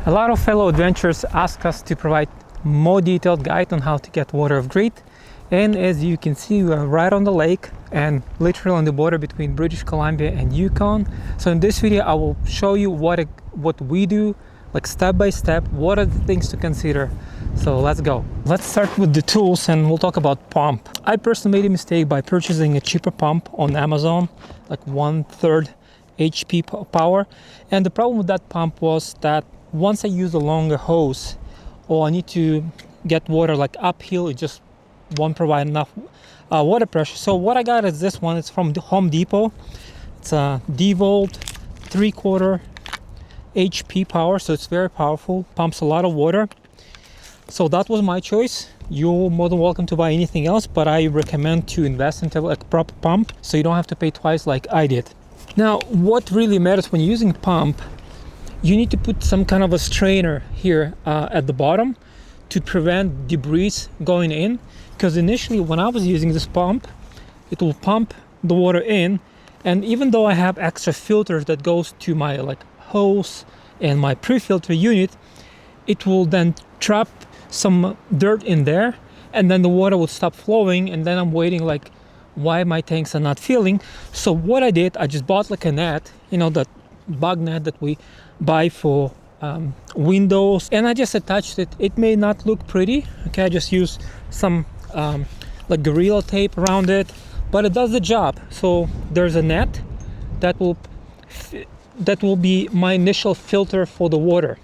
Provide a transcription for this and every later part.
A lot of fellow adventurers ask us to provide more detailed guide on how to get water of grit, and as you can see, we are right on the lake and literally on the border between British Columbia and Yukon. So in this video I will show you what we do, like step by step, what are the things to consider. So let's go. Let's start with the tools and we'll talk about pump. I personally made a mistake by purchasing a cheaper pump on Amazon, like 1/3 HP power, and the problem with that pump was that once I use a longer hose or I need to get water like uphill, it just won't provide enough water pressure. So what I got is this one. It's from Home Depot. It's a Dewalt 3/4 HP power, so it's very powerful, pumps a lot of water. So that was my choice. You're more than welcome to buy anything else, but I recommend to invest into a proper pump so you don't have to pay twice like I did. Now, what really matters when you're using pump, you need to put some kind of a strainer here at the bottom to prevent debris going in, because initially when I was using this pump, it will pump the water in, and even though I have extra filters that goes to my like hose and my pre-filter unit, it will then trap some dirt in there, and then the water will stop flowing, and then I'm waiting like, why my tanks are not filling. So what I did, I just bought like a net, you know, that bug net that we buy for windows, and I just attached it. It may not look pretty, okay, I just use some like Gorilla tape around it, but it does the job. So there's a net that will be my initial filter for the water.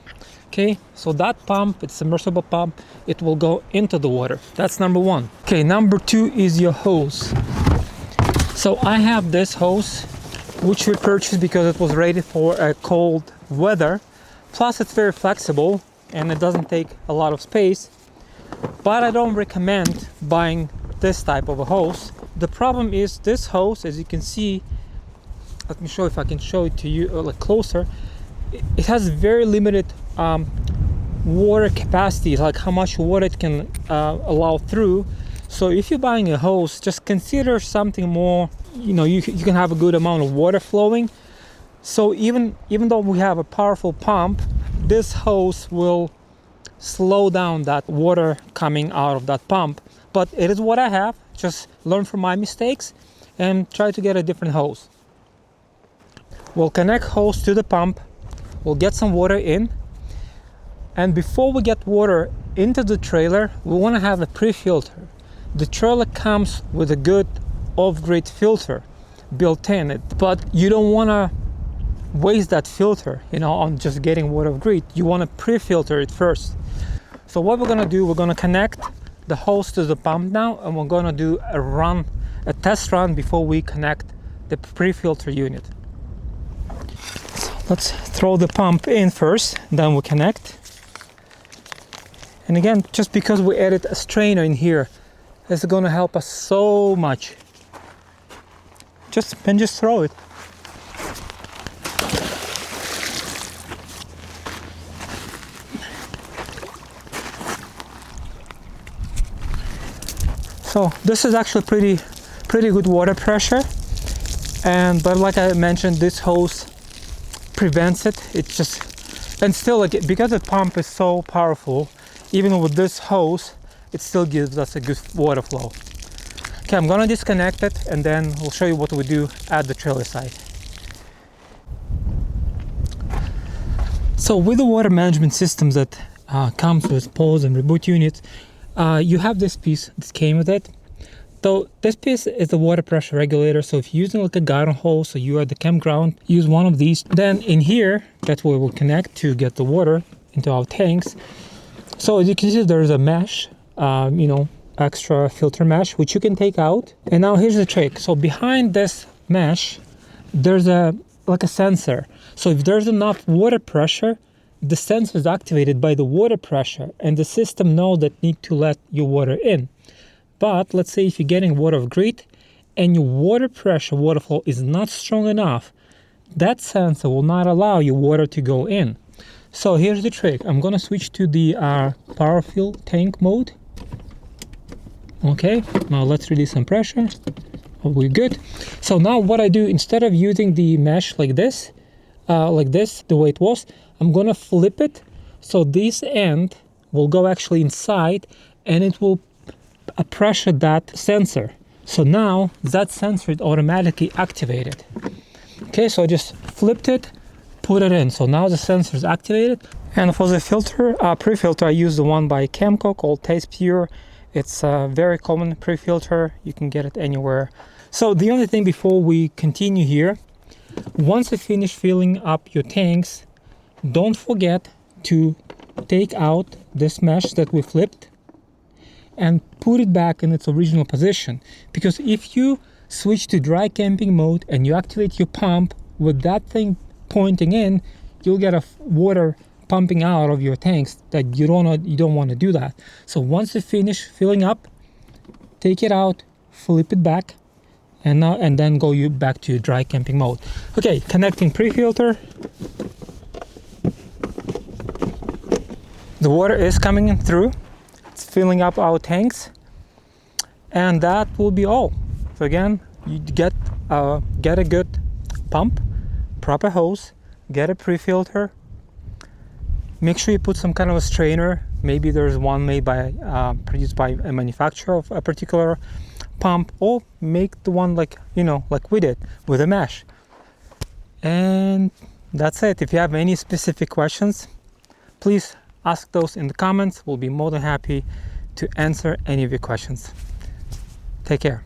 Okay, so that pump, it's a submersible pump, it will go into the water. That's number one. Okay, number two is your hose. So I have this hose, which we purchased because it was rated for a cold weather. Plus it's very flexible and it doesn't take a lot of space. But I don't recommend buying this type of a hose. The problem is this hose, as you can see, let me show if I can show it to you like closer. It has very limited water capacity, like how much water it can allow through. So if you're buying a hose, just consider something more, you know, you can have a good amount of water flowing. So even though we have a powerful pump, this hose will slow down that water coming out of that pump. But it is what I have. Just learn from my mistakes and try to get a different hose. We'll connect hose to the pump. We'll get some water in, and before we get water into the trailer, we want to have a pre-filter. The trailer comes with a good off-grid filter built in it, but you don't want to waste that filter, you know, on just getting water of grit. You want to pre-filter it first. So what we're going to do, we're going to connect the hose to the pump now, and we're going to do a test run before we connect the pre-filter unit. Let's throw the pump in first, then we connect. And again, just because we added a strainer in here, it's going to help us so much. Just throw it. So this is actually pretty good water pressure, but like I mentioned, this hose prevents it. It's just, and still, like, because the pump is so powerful, even with this hose, it still gives us a good water flow. Okay, I'm gonna disconnect it and then we'll show you what we do at the trailer side. So with the water management systems that comes with pause and reboot units, you have this piece that came with it. So this piece is the water pressure regulator. So if you're using like a garden hose or you are at the campground, use one of these. Then in here, that's where we'll connect to get the water into our tanks. So as you can see, there's a mesh, you know, extra filter mesh, which you can take out. And now here's the trick. So behind this mesh, there's like a sensor. So if there's enough water pressure, the sensor is activated by the water pressure, and the system knows that need to let your water in. But let's say if you're getting water of grit and your water pressure, water flow is not strong enough, that sensor will not allow your water to go in. So here's the trick. I'm gonna switch to the power fill tank mode. Okay, now let's release some pressure. We're good. So now what I do, instead of using the mesh like this, the way it was, I'm gonna flip it So this end will go actually inside and it will pressure that sensor. So now that sensor is automatically activated. Okay, so I just flipped it, put it in. So now the sensor is activated. And for the filter, pre-filter, I use the one by Camco called TastePURE. It's a very common pre-filter. You can get it anywhere. So the only thing before we continue here, once you finish filling up your tanks, don't forget to take out this mesh that we flipped and put it back in its original position. Because if you switch to dry camping mode and you activate your pump with that thing pointing in, you'll get a water pumping out of your tanks that you don't want to do that. So once you finish filling up, take it out, flip it back, and then go back to your dry camping mode. Okay, connecting pre-filter. The water is coming in through. It's filling up our tanks, and that will be all. So again, you get a good pump, proper hose, get a pre-filter. Make sure you put some kind of a strainer. Maybe there's one made by produced by a manufacturer of a particular pump, or make the one like we did with a mesh. And that's it. If you have any specific questions, please ask those in the comments. We'll be more than happy to answer any of your questions. Take care.